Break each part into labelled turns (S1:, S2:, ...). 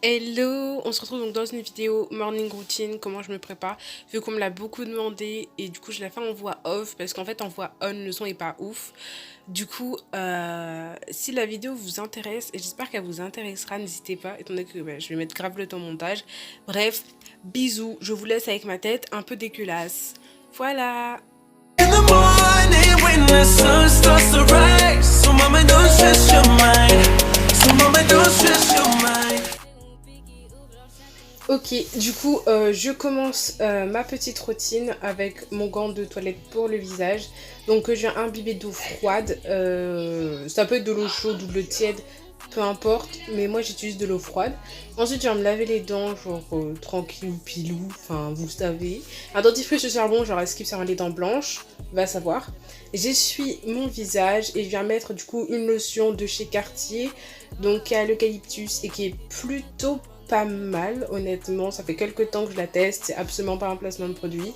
S1: Hello, on se retrouve donc dans une vidéo morning routine, comment je me prépare, vu qu'on me l'a beaucoup demandé et du coup je la fais en voix off parce qu'en fait en voix on le son est pas ouf. Du coup, si la vidéo vous intéresse et j'espère qu'elle vous intéressera, n'hésitez pas étant donné que je vais mettre grave le temps montage. Bref, bisous, je vous laisse avec ma tête un peu dégueulasse. Voilà. In the morning when the sun starts to rise, so mama don't stress your mind, so mama don't stress your mind. Ok, du coup, je commence ma petite routine avec mon gant de toilette pour le visage. Donc, je viens imbiber d'eau froide. Ça peut être de l'eau chaude ou de l'eau tiède, peu importe. Mais moi, j'utilise de l'eau froide. Ensuite, je viens me laver les dents, genre tranquille ou pilou. Enfin, vous savez. Un dentifrice de charbon, genre est-ce qu'il sert les dents blanches? Va savoir. J'essuie mon visage et je viens mettre du coup une lotion de chez Cartier. Donc, qui a l'eucalyptus et qui est plutôt pas mal, honnêtement. Ça fait quelques temps que je la teste, c'est absolument pas un placement de produit,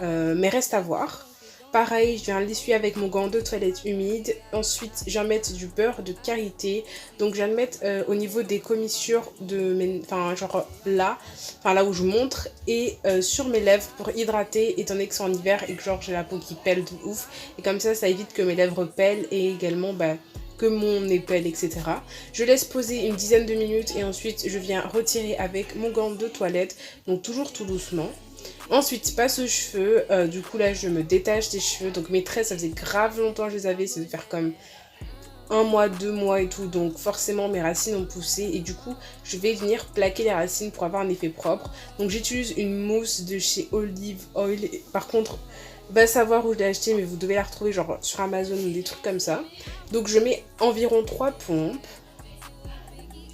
S1: mais reste à voir. Pareil, je viens l'essuyer avec mon gant de toilette humide. Ensuite, je viens mettre du beurre de karité. Donc, je viens de mettre au niveau des commissures de mes... Enfin, genre là. Enfin, là où je montre. Et sur mes lèvres pour hydrater, étant donné que c'est en hiver et que genre j'ai la peau qui pèle de ouf. Et comme ça évite que mes lèvres pèlent et également, que mon nez pèle, etc. Je laisse poser une dizaine de minutes et ensuite je viens retirer avec mon gant de toilette, donc toujours tout doucement. Ensuite, passe aux cheveux, du coup là je me détache des cheveux, donc mes tresses ça faisait grave longtemps que je les avais, ça devait faire comme 1 mois, 2 mois et tout, donc forcément mes racines ont poussé et du coup je vais venir plaquer les racines pour avoir un effet propre. Donc j'utilise une mousse de chez Olive Oil, par contre va savoir où je l'ai acheté mais vous devez la retrouver genre sur Amazon ou des trucs comme ça. Donc je mets environ 3 pompes.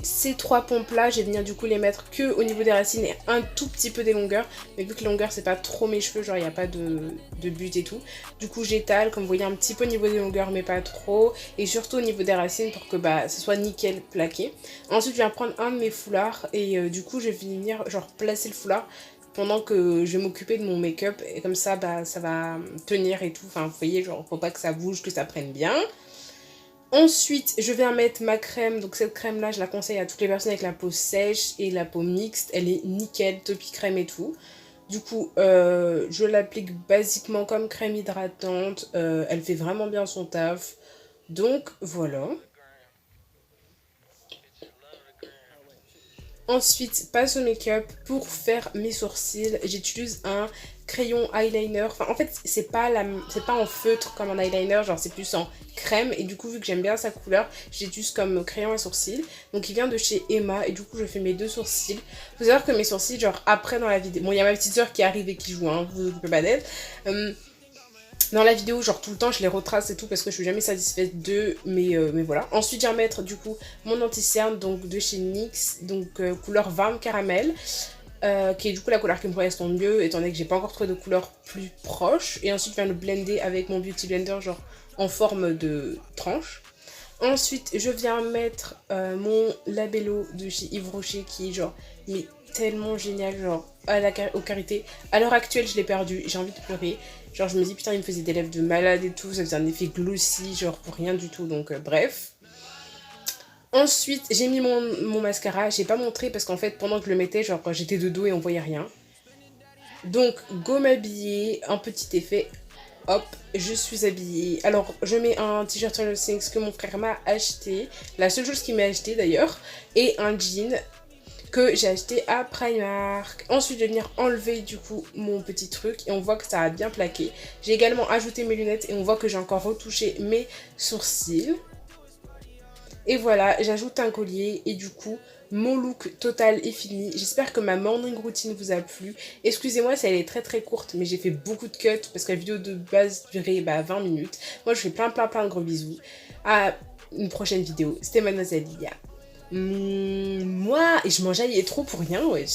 S1: Ces 3 pompes là, je vais venir du coup les mettre que au niveau des racines et un tout petit peu des longueurs. Mais vu que les longueurs c'est pas trop mes cheveux, genre il n'y a pas de but et tout. Du coup j'étale, comme vous voyez un petit peu au niveau des longueurs mais pas trop. Et surtout au niveau des racines pour que ce soit nickel plaqué. Ensuite je viens prendre un de mes foulards et du coup je vais venir genre placer le foulard pendant que je vais m'occuper de mon make-up. Et comme ça ça va tenir et tout. Enfin vous voyez genre faut pas que ça bouge, que ça prenne bien. Ensuite, je viens mettre ma crème. Donc cette crème-là, je la conseille à toutes les personnes avec la peau sèche et la peau mixte. Elle est nickel, topi crème et tout. Du coup, je l'applique basiquement comme crème hydratante. Elle fait vraiment bien son taf. Donc, voilà. Ensuite, passe au make-up. Pour faire mes sourcils, j'utilise un crayon eyeliner. Enfin, en fait, c'est pas en feutre comme un eyeliner, genre c'est plus en crème. Et du coup, vu que j'aime bien sa couleur, j'utilise comme crayon à sourcils. Donc, il vient de chez Emma. Et du coup, je fais mes 2 sourcils. Faut savoir que mes sourcils, genre après dans la vidéo... Bon, il y a ma petite soeur qui arrive et qui joue, hein, vous vous occupez pas d'elle. Dans la vidéo, genre tout le temps, je les retrace et tout parce que je suis jamais satisfaite d'eux, mais voilà. Ensuite, je vais remettre du coup mon anti-cerne, donc de chez NYX, donc couleur 20 caramel, qui est du coup la couleur qui me correspond mieux, étant donné que j'ai pas encore trouvé de couleur plus proche. Et ensuite, je viens le blender avec mon Beauty Blender, genre en forme de tranche. Ensuite, je viens mettre mon labello de chez Yves Rocher qui est genre mais tellement génial, genre au karité. À l'heure actuelle, je l'ai perdu, j'ai envie de pleurer. Genre, je me dis putain, il me faisait des lèvres de malade et tout, ça faisait un effet glossy, genre pour rien du tout, donc bref. Ensuite, j'ai mis mon mascara, j'ai pas montré parce qu'en fait, pendant que je le mettais, genre j'étais de dos et on voyait rien. Donc, go m'habiller, un petit effet. Hop, je suis habillée. Alors, je mets un t-shirt Stranger Things que mon frère m'a acheté. La seule chose qu'il m'a acheté d'ailleurs. Et un jean que j'ai acheté à Primark. Ensuite, je vais venir enlever du coup mon petit truc. Et on voit que ça a bien plaqué. J'ai également ajouté mes lunettes et on voit que j'ai encore retouché mes sourcils. Et voilà, j'ajoute un collier et du coup, mon look total est fini. J'espère que ma morning routine vous a plu. Excusez-moi si elle est très très courte, mais j'ai fait beaucoup de cuts parce que la vidéo de base durait 20 minutes. Moi, je fais plein de gros bisous. À une prochaine vidéo. C'était Mademoiselle Lilia. Moi, et je m'enjaillais trop pour rien, ouais.